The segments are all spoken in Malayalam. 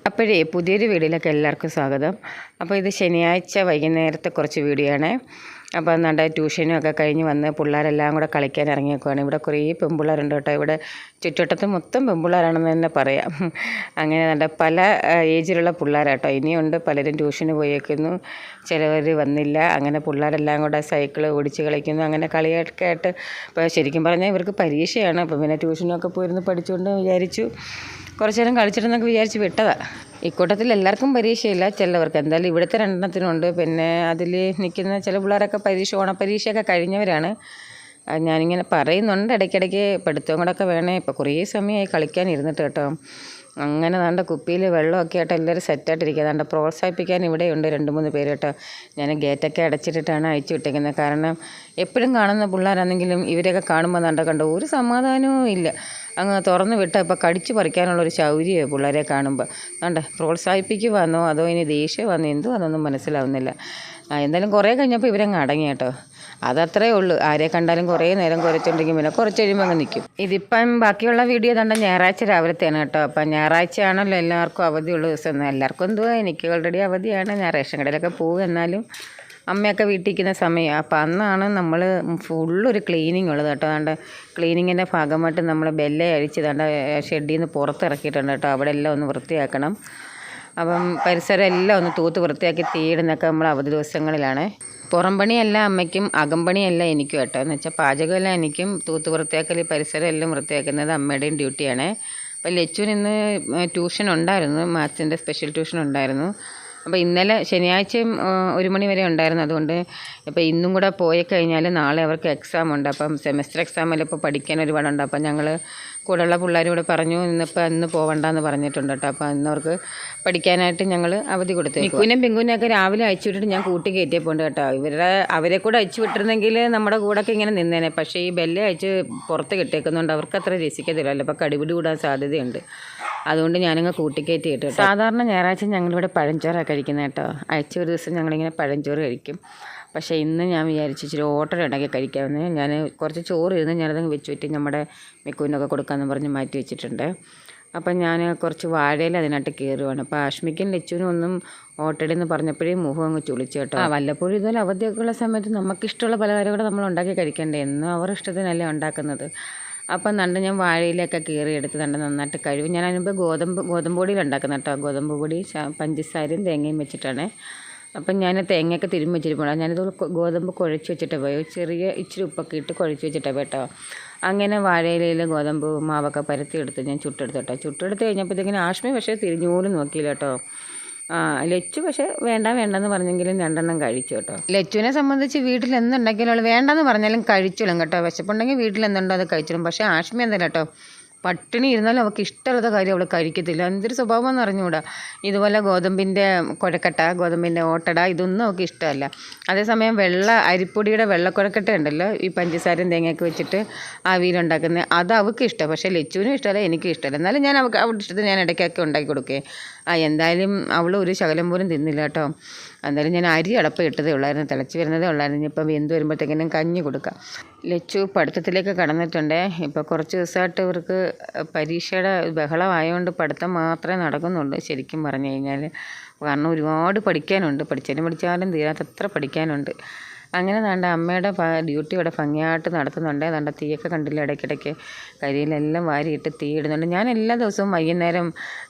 അപ്പോഴേ പുതിയൊരു വീഡിയോയിലേക്ക് എല്ലാവർക്കും സ്വാഗതം. അപ്പോൾ ഇത് ശനിയാഴ്ച വൈകുന്നേരത്തെ കുറച്ച് വീഡിയോ ആണ്. അപ്പോൾ നമ്മുടെ ട്യൂഷനും ഒക്കെ കഴിഞ്ഞ് വന്ന് പിള്ളേരെല്ലാം കൂടെ കളിക്കാൻ ഇറങ്ങിയേക്കുവാണ്. ഇവിടെ കുറേ പെൺപിള്ളേരുണ്ട് കേട്ടോ. ഇവിടെ ചുറ്റുവട്ടത്ത് മൊത്തം പെൺപിള്ളേരാണെന്ന് തന്നെ പറയാം. അങ്ങനെ നല്ല പല ഏജിലുള്ള പിള്ളേരാട്ടോ. ഇനിയുണ്ട് പലരും ട്യൂഷന് പോയേക്കുന്നു, ചിലവർ വന്നില്ല. അങ്ങനെ പിള്ളേരെല്ലാം കൂടെ സൈക്കിൾ ഓടിച്ച് കളിക്കുന്നു. അങ്ങനെ കളിയൊക്കെ ആയിട്ട് ഇപ്പോൾ ശരിക്കും പറഞ്ഞാൽ ഇവർക്ക് പരീക്ഷയാണ്. അപ്പോൾ പിന്നെ ട്യൂഷനൊക്കെ പോയിരുന്ന് പഠിച്ചുകൊണ്ട് വിചാരിച്ചു കുറച്ച് നേരം കളിച്ചിട്ടെന്നൊക്കെ വിചാരിച്ച് വിട്ടതാണ്. ഇക്കൂട്ടത്തിൽ എല്ലാവർക്കും പരീക്ഷയില്ല, ചിലവർക്ക്. എന്തായാലും ഇവിടുത്തെ രണ്ടെണ്ണത്തിനുണ്ട്. പിന്നെ അതിൽ നിൽക്കുന്ന ചില പിള്ളേരൊക്കെ ഓണപ്പരീക്ഷയൊക്കെ കഴിഞ്ഞവരാണ്. ഞാനിങ്ങനെ പറയുന്നുണ്ട് ഇടയ്ക്കിടയ്ക്ക് പഠിത്തവും കൂടെയൊക്കെ വേണേ. ഇപ്പോൾ കുറേ സമയമായി കളിക്കാൻ ഇരുന്നിട്ട് കേട്ടോ. അങ്ങനെ ദാണ്ട കുപ്പിയിൽ വെള്ളമൊക്കെ ആയിട്ട് എല്ലാവരും സെറ്റായിട്ടിരിക്കുക. ദാണ്ട പ്രോത്സാഹിപ്പിക്കാൻ ഇവിടെയുണ്ട് 2-3 പേര് കേട്ടോ. ഞാൻ ഗേറ്റൊക്കെ അടച്ചിട്ടിട്ടാണ് അയച്ചു വിട്ടേക്കുന്നത്. കാരണം എപ്പോഴും കാണുന്ന പിള്ളേരാണെങ്കിലും ഇവരെയൊക്കെ കാണുമ്പോൾ ദാണ്ട കണ്ടോ ഒരു സമാധാനവും ഇല്ല. അങ്ങ് തുറന്ന് വിട്ടാൽ ഇപ്പോൾ കടിച്ചു പറിക്കാനുള്ളൊരു ശൗര്യമോ പിള്ളേരെ കാണുമ്പോൾ. ദാണ്ട പ്രോത്സാഹിപ്പിക്കുവാന്നോ അതോ ഇനി ദേഷ്യമാണെന്നോ എന്തോ അതൊന്നും മനസ്സിലാവുന്നില്ല. എന്തായാലും കുറേ കഴിഞ്ഞപ്പോൾ ഇവരങ്ങ് അടങ്ങി കേട്ടോ. അതത്രേ ഉള്ളൂ. ആരെ കണ്ടാലും കുറേ നേരം കുരച്ചുണ്ടെങ്കിൽ പിന്നെ കുറച്ച് കഴിയുമ്പോൾ അങ്ങ് നിൽക്കും. ഇതിപ്പം ബാക്കിയുള്ള വീഡിയോ കണ്ട ഞായറാഴ്ച രാവിലത്തെയാണ് കേട്ടോ. അപ്പം ഞായറാഴ്ചയാണല്ലോ എല്ലാവർക്കും അവധിയുള്ള ദിവസം. എല്ലാവർക്കും എന്തുവാ, എനിക്ക് ഓൾറെഡി അവധിയാണ്. ഞാൻ റേഷൻ കടയിലൊക്കെ പോകും. എന്നാലും അമ്മയൊക്കെ വീട്ടിലിരിക്കുന്ന സമയമാണ്. അപ്പം അന്നാണ് നമ്മൾ ഫുള്ളൊരു ക്ലീനിങ് ഉള്ളത് കേട്ടോ. അതുകൊണ്ട് ക്ലീനിങ്ങിൻ്റെ ഭാഗമായിട്ട് നമ്മൾ ബെല്ലെ അഴിച്ച് തണ്ട ഷെഡിൽ നിന്ന് പുറത്തിറക്കിയിട്ടുണ്ട് കേട്ടോ. അവിടെ എല്ലാം ഒന്ന് വൃത്തിയാക്കണം. അപ്പം പരിസരം എല്ലാം ഒന്ന് തൂത്ത് വൃത്തിയാക്കി തീയിടുന്നൊക്കെ നമ്മൾ അവധി ദിവസങ്ങളിലാണ്. പുറം പണിയല്ല അമ്മയ്ക്കും, അകമ്പണിയല്ല എനിക്കും കേട്ടോ. എന്ന് വെച്ചാൽ പാചകമെല്ലാം എനിക്കും, തൂത്ത് വൃത്തിയാക്കൽ പരിസരം എല്ലാം വൃത്തിയാക്കുന്നത് അമ്മയുടെയും ഡ്യൂട്ടിയാണ്. അപ്പോൾ ലച്ചുവിന് ഇന്ന് ട്യൂഷൻ ഉണ്ടായിരുന്നു, മാത്സിൻ്റെ സ്പെഷ്യൽ ട്യൂഷൻ ഉണ്ടായിരുന്നു. അപ്പോൾ ഇന്നലെ ശനിയാഴ്ചയും 1 മണി വരെ ഉണ്ടായിരുന്നു. അതുകൊണ്ട് ഇപ്പോൾ ഇന്നും കൂടെ പോയി കഴിഞ്ഞാൽ നാളെ അവർക്ക് എക്സാം ഉണ്ട്. അപ്പം സെമസ്റ്റർ എക്സാമിൽ ഇപ്പോൾ പഠിക്കാൻ ഒരുപാടുണ്ട്. അപ്പം ഞങ്ങൾ കൂടെയുള്ള പിള്ളേരോട് പറഞ്ഞു ഇന്ന് പോകണ്ടെന്ന് പറഞ്ഞിട്ടുണ്ട് കേട്ടോ. അപ്പോൾ ഇന്നവർക്ക് പഠിക്കാനായിട്ട് ഞങ്ങൾ അവധി കൊടുത്തു. മിക്കുവിനും പിങ്കുവിനെയൊക്കെ രാവിലെ അയച്ചു വിട്ടിട്ട് ഞാൻ കൂട്ടി കയറ്റിയപ്പോണ്ട് കേട്ടോ. അവരെ കൂടെ അയച്ചു വിട്ടിരുന്നെങ്കിൽ നമ്മുടെ കൂടെയൊക്കെ ഇങ്ങനെ നിന്നേനെ. പക്ഷേ ഈ ബെല്ലെ അയച്ച് പുറത്ത് കിട്ടിയേക്കുന്നുണ്ട്. അവർക്ക് അത്ര രസിക്കത്തില്ലല്ലോ. അപ്പോൾ കടിപിടി കൂടാൻ സാധ്യതയുണ്ട്. അതുകൊണ്ട് ഞാനങ്ങ് കൂട്ടിക്കയറ്റി കേട്ടോ. സാധാരണ ഞായറാഴ്ച ഞങ്ങളിവിടെ പഴഞ്ചോറാണ് കഴിക്കുന്നത് കേട്ടോ. ആഴ്ച ഒരു ദിവസം ഞങ്ങളിങ്ങനെ പഴഞ്ചോറ് കഴിക്കും. പക്ഷേ ഇന്ന് ഞാൻ വിചാരിച്ചു ഇച്ചിരി ഓട്ടർ ഉണ്ടാക്കി കഴിക്കാമെന്ന്. ഞാൻ കുറച്ച് ചോറ് ഇരുന്ന് ഞാനതങ്ങ് വെച്ച് വെറ്റി നമ്മുടെ മിക്കുവിനൊക്കെ കൊടുക്കാമെന്ന് പറഞ്ഞ് മാറ്റി വെച്ചിട്ടുണ്ട്. അപ്പം ഞാൻ കുറച്ച് വാഴയിൽ അതിനകത്ത് കയറുവാണ്. അപ്പോൾ ആഷ്മിക്കും ലച്ചുവിനും ഒന്നും ഓട്ടടെന്ന് പറഞ്ഞപ്പോഴേ മുഖം അങ്ങ് ചുളിച്ചു കേട്ടോ. വല്ലപ്പോഴും ഇതുപോലെ അവധിയൊക്കെ ഉള്ള സമയത്ത് നമുക്കിഷ്ടമുള്ള പലഹാരം കൂടെ നമ്മൾ ഉണ്ടാക്കി കഴിക്കണ്ടേ. എന്നും അവർ ഇഷ്ടത്തിനല്ലേ ഉണ്ടാക്കുന്നത്. അപ്പം ഞാൻ വാഴയിലൊക്കെ കീറിയെടുത്ത് നന്നായിട്ട് കഴിവ്. ഞാൻ അതിനുമ്പോൾ ഗോതമ്പ് പൊടിയിൽ ഉണ്ടാക്കുന്നത് കേട്ടോ. ഗോതമ്പ് പൊടി പഞ്ചസാരയും തേങ്ങയും വെച്ചിട്ടാണ്. അപ്പം ഞാൻ തേങ്ങയൊക്കെ തിരുമ്മി വെച്ചിരിപ്പോൾ ഞാനിത് ഗോതമ്പ് കുഴച്ച് വെച്ചിട്ട് പോയി. ഇച്ചിരി ഉപ്പൊക്കെ ഇട്ട് കുഴച്ച് വെച്ചിട്ടാണ് കേട്ടോ. അങ്ങനെ വാഴയിലയിൽ ഗോതമ്പ് മാവൊക്കെ പരത്തിയെടുത്ത് ഞാൻ ചുട്ടെടുത്ത് കേട്ടോ. ചുട്ടെടുത്ത് കഴിഞ്ഞപ്പോഴത്തേക്കിന് ആഷ്മി പക്ഷേ തിരിഞ്ഞു പോലും നോക്കിയില്ല കേട്ടോ. ലച്ചു പക്ഷേ വേണ്ടെന്ന് പറഞ്ഞെങ്കിലും 2 കഴിച്ചു കേട്ടോ. ലച്ചുവിനെ സംബന്ധിച്ച് വീട്ടിൽ എന്തുണ്ടാക്കിയാലും അവൾ വേണ്ടെന്ന് പറഞ്ഞാലും കഴിച്ചോളും കേട്ടോ. വിശപ്പുണ്ടെങ്കിൽ വീട്ടിൽ എന്തുണ്ടോ അത് കഴിച്ചോളും. പക്ഷേ ആഷ്മി എന്തല്ല കേട്ടോ, പട്ടിണി ഇരുന്നാലും അവൾക്ക് ഇഷ്ടമുള്ള കാര്യം അവൾ കഴിക്കത്തില്ല. എന്തൊരു സ്വഭാവം എന്ന് അറിഞ്ഞുകൂടാ. ഇതുപോലെ ഗോതമ്പിൻ്റെ കുഴക്കട്ട, ഗോതമ്പിൻ്റെ ഓട്ടട ഇതൊന്നും അവൾക്ക് ഇഷ്ടമല്ല. അതേസമയം അരിപ്പൊടിയുടെ വെള്ളക്കുഴക്കട്ട ഉണ്ടല്ലോ, ഈ പഞ്ചസാരയും തേങ്ങയൊക്കെ വെച്ചിട്ട് ആവിയിലുണ്ടാക്കുന്നത്, അത് അവൾക്ക് ഇഷ്ടം. പക്ഷേ ലച്ചുവിനും ഇഷ്ടമല്ല, എനിക്കും ഇഷ്ടമല്ല. എന്നാലും ഞാൻ അവളുടെ ഇഷ്ടത്തിന് ഞാൻ ഇടയ്ക്കൊക്കെ ഉണ്ടാക്കി കൊടുക്കേ. എന്തായാലും അവൾ ഒരു ശകലം പോലും തിന്നില്ല കേട്ടോ. എന്തായാലും ഞാൻ അരി അടപ്പ് ഇട്ടതേ ഉള്ളായിരുന്നു, തിളച്ച് വരുന്നതേ ഉള്ളായിരുന്നു. ഇപ്പം വെന്ത് വരുമ്പോഴത്തേക്കിനും കഞ്ഞി കൊടുക്കാം. ലച്ചു പഠിത്തത്തിലേക്ക് കടന്നിട്ടുണ്ട്. ഇപ്പോൾ കുറച്ച് ദിവസമായിട്ട് ഇവർക്ക് പരീക്ഷയുടെ ബഹളമായതുകൊണ്ട് പഠിത്തം മാത്രമേ നടക്കുന്നുള്ളൂ ശരിക്കും പറഞ്ഞു കഴിഞ്ഞാൽ. കാരണം ഒരുപാട് പഠിക്കാനുണ്ട്. പഠിച്ചാലും തീരാത്തത്ര പഠിക്കാനുണ്ട്. അങ്ങനെ ദാണ്ട അമ്മയുടെ ഡ്യൂട്ടി ഇവിടെ ഭംഗിയായിട്ട് നടത്തുന്നുണ്ട്. ദാണ്ട തീയൊക്കെ കണ്ടില്ല, ഇടയ്ക്കിടയ്ക്ക് കരിയിലെല്ലാം വാരിയിട്ട് തീ ഇടുന്നുണ്ട്. ഞാൻ എല്ലാ ദിവസവും വൈകുന്നേരം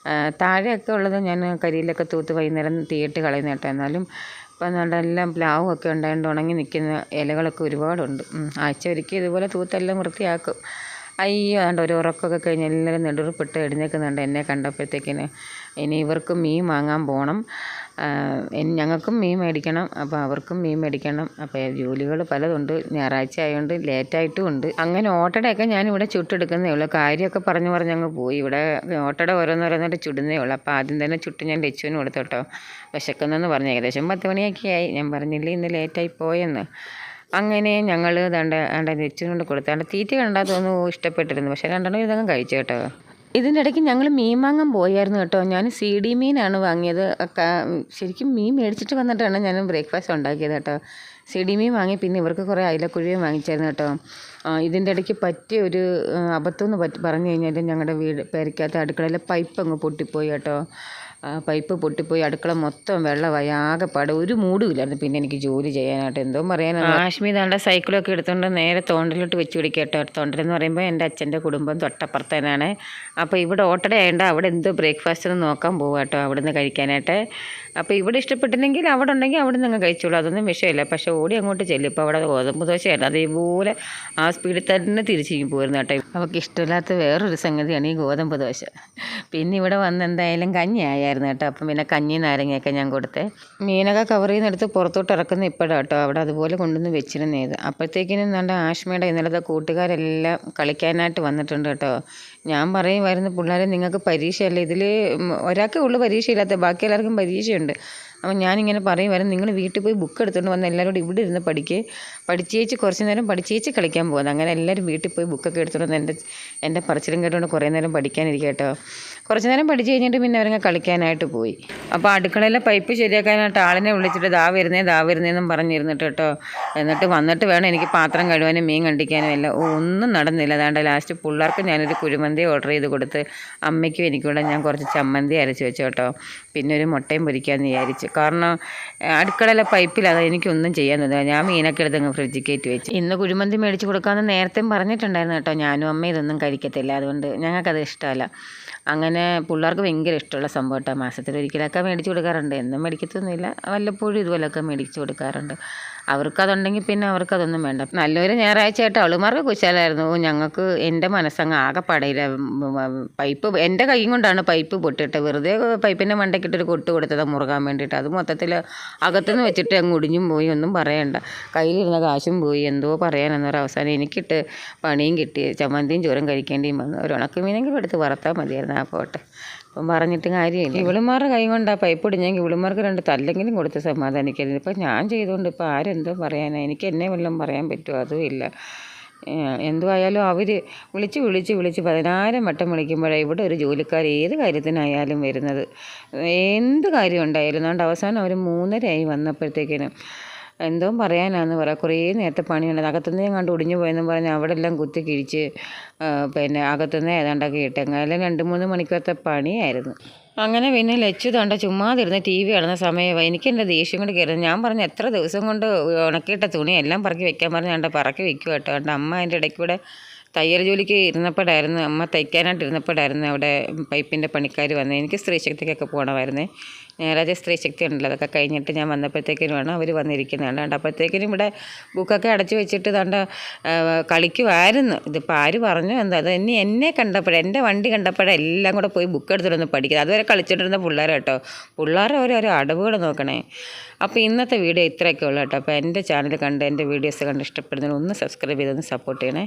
താഴെയൊക്കെ ഉള്ളത് ഞാൻ കരിയിലൊക്കെ തൂത്ത് വൈകുന്നേരം തീയിട്ട് കളയുന്ന കേട്ടോ. എന്നാലും ഇപ്പം ദാണ്ട എല്ലാം പ്ലാവൊക്കെ ഉണ്ടായതുകൊണ്ട് ഉണങ്ങി നിൽക്കുന്ന ഇലകളൊക്കെ ഒരുപാടുണ്ട്. ആഴ്ച ഒരിക്കൽ ഇതുപോലെ തൂത്തെല്ലാം വൃത്തിയാക്കും. അയ്യോ അതുകൊണ്ട് ഒരു ഉറക്കമൊക്കെ കഴിഞ്ഞ് എല്ലാവരും നെടുറുപ്പിട്ട് എഴുന്നേൽക്കുന്നുണ്ട് എന്നെ കണ്ടപ്പോഴത്തേക്കിന്. ഇനി ഇവർക്കും മീൻ വാങ്ങാൻ പോകണം, ഞങ്ങൾക്കും മീൻ മേടിക്കണം, അപ്പോൾ അവർക്കും മീൻ മേടിക്കണം. അപ്പോൾ ജോലികൾ പലതുണ്ട്. ഞായറാഴ്ച ആയതുകൊണ്ട് ലേറ്റായിട്ടും ഉണ്ട്. അങ്ങനെ ഓട്ടടയൊക്കെ ഞാനിവിടെ ചുട്ടെടുക്കുന്നേ ഉള്ളൂ. കാര്യമൊക്കെ പറഞ്ഞങ്ങ് പോയി. ഇവിടെ ഓട്ടട ഓരോന്നോരോന്നായിട്ട് ചുടുന്നേ ഉള്ളൂ. അപ്പോൾ ആദ്യം തന്നെ ചുട്ട് ഞാൻ ലച്ചുവിന് കൊടുത്തു കേട്ടോ. വിശക്കുന്നെന്ന് പറഞ്ഞു. ഏകദേശം 10 മണിയൊക്കെ ആയി. ഞാൻ പറഞ്ഞില്ലേ ഇന്ന് ലേറ്റായി പോയെന്ന്. അങ്ങനെ ഞങ്ങൾ ലച്ചുവിനോട് കൊടുത്താണ്ട് തീറ്റ കണ്ടാൽ തോന്നുന്നു ഇഷ്ടപ്പെട്ടിരുന്നു. പക്ഷേ 2 ഇതങ്ങ് കഴിച്ചു കേട്ടോ. ഇതിൻ്റെ ഇടയ്ക്ക് ഞങ്ങൾ മീൻ വാങ്ങാൻ പോയായിരുന്നു കേട്ടോ. ഞാൻ CD മീനാണ് വാങ്ങിയത്. ശരിക്കും മീൻ മേടിച്ചിട്ട് വന്നിട്ടാണ് ഞാൻ ബ്രേക്ക്ഫാസ്റ്റ് ഉണ്ടാക്കിയത് കേട്ടോ. CD മീൻ വാങ്ങി. പിന്നെ ഇവർക്ക് കുറേ അയിലക്കുഴിയും വാങ്ങിച്ചായിരുന്നു കേട്ടോ. ഇതിൻ്റെ ഇടയ്ക്ക് പറ്റിയ ഒരു അബദ്ധം എന്ന് പറഞ്ഞു കഴിഞ്ഞാൽ ഞങ്ങളുടെ പേരയ്ക്കകത്ത് അടുക്കളയിലെ പൈപ്പ് അങ്ങ് പൊട്ടിപ്പോയി കേട്ടോ. പൈപ്പ് പൊട്ടിപ്പോയി അടുക്കള മൊത്തം വെള്ളമായി ആകെപ്പാടെ ഒരു മൂടുമില്ലായിരുന്നു പിന്നെ എനിക്ക് ജോലി ചെയ്യാനായിട്ട്. എന്തോ പറയാനാണ്. ആഷ്മി താണ്ട സൈക്കിളൊക്കെ എടുത്തുകൊണ്ട് നേരെ തോണ്ടലിലോട്ട് വെച്ച് പിടിക്കട്ടോ. തോണ്ടലെന്ന് പറയുമ്പോൾ എൻ്റെ അച്ഛൻ്റെ കുടുംബം തൊട്ടപ്പുറത്ത് തന്നെയാണ്. അപ്പോൾ ഇവിടെ ഓട്ടട ആയതുകൊണ്ട് അവിടെ എന്തോ ബ്രേക്ക്ഫാസ്റ്റ് ഒന്ന് നോക്കാൻ പോകുക കേട്ടോ, അവിടെ നിന്ന് കഴിക്കാനായിട്ട്. അപ്പോൾ ഇവിടെ ഇഷ്ടപ്പെട്ടില്ലെങ്കിൽ അവിടെ ഉണ്ടെങ്കിൽ അവിടെ നിന്ന് കഴിച്ചോളൂ, അതൊന്നും വിഷയമില്ല. പക്ഷേ ഓടി അങ്ങോട്ട് ചെല്ലും. ഇപ്പോൾ അവിടെ ഗോതമ്പ് ദോശയായിരുന്നു, അതേപോലെ ആ സ്പീഡിൽ തന്നെ തിരിച്ചിരിക്കും പോരുന്നു കേട്ടോ. അവൾക്ക് ഇഷ്ടമില്ലാത്ത വേറൊരു സംഗതിയാണ് ഈ ഗോതമ്പ് ദോശ. പിന്നെ ഇവിടെ വന്ന് എന്തായാലും കഞ്ഞി ആയായിരുന്നു കേട്ടോ. അപ്പം പിന്നെ കഞ്ഞി നാരങ്ങയൊക്കെ ഞാൻ കൊടുത്തേ. മീനൊക്കെ കവർ ചെയ്യുന്നെടുത്ത് പുറത്തോട്ട് ഇറക്കുന്ന ഇപ്പോഴാണ് കേട്ടോ, അവിടെ അതുപോലെ കൊണ്ടുവന്ന് വെച്ചിരുന്നത്. അപ്പോഴത്തേക്കിനും നമ്മുടെ ആഷ്മയുടെ ഇന്നലത്തെ കൂട്ടുകാരെല്ലാം കളിക്കാനായിട്ട് വന്നിട്ടുണ്ട് കേട്ടോ. ഞാൻ പറയുമായിരുന്നു, പിള്ളേരെ നിങ്ങൾക്ക് പരീക്ഷയല്ലേ, ഇതിൽ ഒരാൾക്കേ ഉള്ളൂ പരീക്ഷയില്ലാത്ത, ബാക്കി എല്ലാവർക്കും പരീക്ഷയുണ്ട്. അപ്പം ഞാനിങ്ങനെ പറയുമായിരുന്നു, നിങ്ങൾ വീട്ടിൽ പോയി ബുക്ക് എടുത്തുകൊണ്ട് വന്ന് എല്ലാവരോടും ഇവിടെ ഇരുന്ന് പഠിച്ചേച്ച് കുറച്ച് നേരം പഠിച്ചേച്ച് കളിക്കാൻ പോകുന്നത്. അങ്ങനെ എല്ലാവരും വീട്ടിൽ പോയി ബുക്കൊക്കെ എടുത്തുകൊണ്ട് വന്ന് എൻ്റെ പറച്ചിലും കേട്ടുകൊണ്ട് കുറേ നേരം പഠിക്കാനിരിക്കുക കേട്ടോ. കുറച്ച് നേരം പഠിച്ച് കഴിഞ്ഞിട്ട് പിന്നെ അവരങ്ങ് കളിക്കാനായിട്ട് പോയി. അപ്പോൾ അടുക്കളയിലെ പൈപ്പ് ശരിയാക്കാനായിട്ട് ആളിനെ വിളിച്ചിട്ട് ദാ വരുന്നേന്നും പറഞ്ഞിരുന്നിട്ട് കേട്ടോ. എന്നിട്ട് വന്നിട്ട് വേണം എനിക്ക് പാത്രം കഴുകാനും മീൻ കണ്ടിക്കാനും എല്ലാം. ഒന്നും നടന്നില്ല. അതാണ്ട് ലാസ്റ്റ് പിള്ളേർക്ക് ഞാനൊരു കുഴിമന്തി ഓർഡർ ചെയ്ത് കൊടുത്ത് അമ്മയ്ക്കും എനിക്കൂടെ ഞാൻ കുറച്ച് ചമ്മന്തി അരച്ച് വെച്ചു കേട്ടോ. പിന്നെ ഒരു മുട്ടയും പൊരിക്കാമെന്ന് വിചാരിച്ചു. കാരണം അടുക്കളയിലെ പൈപ്പില്ലാതെ എനിക്കൊന്നും ചെയ്യാൻ തോന്നില്ല. ഞാൻ മീനൊക്കെ എടുത്ത് അങ്ങ് ഫ്രിഡ്ജിൽ കയറ്റി വെച്ചു. ഇന്ന് കുഴിമന്തി മേടിച്ച് കൊടുക്കാമെന്ന് നേരത്തെ പറഞ്ഞിട്ടുണ്ടായിരുന്നു കേട്ടോ. ഞാനും അമ്മ ഇതൊന്നും കഴിക്കത്തില്ല, അതുകൊണ്ട് ഞങ്ങൾക്കത് ഇഷ്ടമല്ല. അങ്ങനെ പിള്ളേർക്ക് ഭയങ്കര ഇഷ്ടമുള്ള സംഭവം കേട്ടോ. മാസത്തിലൊരിക്കലൊക്കെ മേടിച്ച് കൊടുക്കാറുണ്ട്, എന്നും മേടിക്കത്തൊന്നുമില്ല, വല്ലപ്പോഴും ഇതുപോലെയൊക്കെ മേടിച്ച് കൊടുക്കാറുണ്ട്. അവർക്കതുണ്ടെങ്കിൽ പിന്നെ അവർക്കതൊന്നും വേണ്ട. നല്ലൊരു ഞായറാഴ്ച ആയിട്ട് അവളുമാർക്ക് കുശാലായിരുന്നു. ഞങ്ങൾക്ക് എൻ്റെ മനസ്സങ്ങ് ആകെ പടയില്ല. പൈപ്പ് എൻ്റെ കൈ കൊണ്ടാണ് പൈപ്പ് പൊട്ടിയിട്ട് വെറുതെ പൈപ്പിൻ്റെ മണ്ടയ്ക്കിട്ടൊരു കൊട്ട് കൊടുത്തത് മുറുകാൻ വേണ്ടിയിട്ട്. അത് മൊത്തത്തിൽ അകത്തുനിന്ന് വെച്ചിട്ട് അങ്ങ് ഒടിഞ്ഞും പോയി, ഒന്നും പറയണ്ട. കയ്യിലിരുന്ന കാശും പോയി, എന്തോ പറയാനെന്നൊരു അവസാനം എനിക്കിട്ട് പണിയും കിട്ടി, ചമ്മന്തിയും ചോറും കഴിക്കേണ്ടിയും വന്നു. ഒരു ഉണക്കമീനെങ്കിലും എടുത്ത് വറുത്താൽ മതിയായിരുന്നു. ആ പോട്ടെ, ഇപ്പം പറഞ്ഞിട്ട് കാര്യമില്ല. ഇവളുമാരുടെ കൈ കൊണ്ട് ആ പൈപ്പ് ഒടിഞ്ഞെങ്കിൽ ഇവളുമാർക്ക് 2 തല്ലെങ്കിലും കൊടുത്ത് സമാധാനിക്കരുത്. ഇപ്പം ഞാൻ ചെയ്തുകൊണ്ട് ഇപ്പോൾ ആരെന്തോ പറയാനാണ്, എനിക്ക് എന്നെ വല്ലതും പറയാൻ പറ്റുമോ? അതും ഇല്ല. എന്തുമായാലും അവർ വിളിച്ച് 10,000 വട്ടം വിളിക്കുമ്പോഴേ ഇവിടെ ഒരു ജോലിക്കാർ ഏത് കാര്യത്തിനായാലും വരുന്നത്. എന്ത് കാര്യം ഉണ്ടായാലും. അതുകൊണ്ട് അവസാനം അവർ 3:30 വന്നപ്പോഴത്തേക്കിനും എന്തോ പറയാനാന്ന് പറയാം. കുറേ നേരത്തെ പണിയുണ്ട്. അകത്തുനിന്ന് കണ്ട് ഒടിഞ്ഞു പോയെന്നും പറഞ്ഞ് അവിടെ എല്ലാം കുത്തി കിഴിച്ച് പിന്നെ അകത്തുനിന്ന് ഏതാണ്ടൊക്കെ ഇട്ട് അങ്ങനെ 2-3 മണിക്കൂറത്തെ പണിയായിരുന്നു. അങ്ങനെ പിന്നെ ലച്ചു തണ്ട ചുമ്മാതിരുന്ന് TV കാണുന്ന സമയമായി. എനിക്ക് എൻ്റെ ദേഷ്യം കൊണ്ട് കയറുന്നത്. ഞാൻ പറഞ്ഞു, എത്ര ദിവസം കൊണ്ട് ഉണക്കിയിട്ട തുണി എല്ലാം പറക്കി വെക്കാൻ പറഞ്ഞ് കണ്ട പറക്കി വെക്കുക കേട്ടോ. കണ്ട അമ്മ അതിൻ്റെ ഇടയ്ക്കൂടെ തയ്യൽ ജോലിക്ക് ഇരുന്നപ്പോഴായിരുന്നു, അമ്മ തയ്ക്കാനായിട്ട് ഇരുന്നപ്പോഴായിരുന്നു അവിടെ പൈപ്പിൻ്റെ പണിക്കാർ വന്നത്. എനിക്ക് സ്ത്രീശക്തിക്കൊക്കെ പോകണമായിരുന്നേ. ഞായറാഴ്ച സ്ത്രീശക്തി ഉണ്ടല്ലോ, അതൊക്കെ കഴിഞ്ഞിട്ട് ഞാൻ വന്നപ്പോഴത്തേക്കിനും വേണം അവർ വന്നിരിക്കുന്നത്. കണ്ട അപ്പോഴത്തേക്കിനും ഇവിടെ ബുക്കൊക്കെ അടച്ചു വെച്ചിട്ട് തണ്ട കളിക്കുമായിരുന്നു. ഇതിപ്പോൾ ആര് പറഞ്ഞു എന്താ, അത് എന്നെ കണ്ടപ്പോഴേ, എൻ്റെ വണ്ടി കണ്ടപ്പോഴേ എല്ലാം കൂടെ പോയി ബുക്ക് എടുത്തിട്ടൊന്ന് പഠിക്കുന്നത്. അതുവരെ കളിച്ചിട്ടിരുന്ന പിള്ളേർ കേട്ടോ. പിള്ളേരെ ഓരോ അടവുകൾ നോക്കണേ. അപ്പോൾ ഇന്നത്തെ വീഡിയോ ഇത്രയൊക്കെ ഉള്ളൂ കേട്ടോ. അപ്പോൾ എൻ്റെ ചാനൽ കണ്ട് എൻ്റെ വീഡിയോസ് കണ്ട് ഇഷ്ടപ്പെടുന്നതിന് ഒന്ന് സബ്സ്ക്രൈബ് ചെയ്തൊന്ന് സപ്പോർട്ട് ചെയ്യണേ.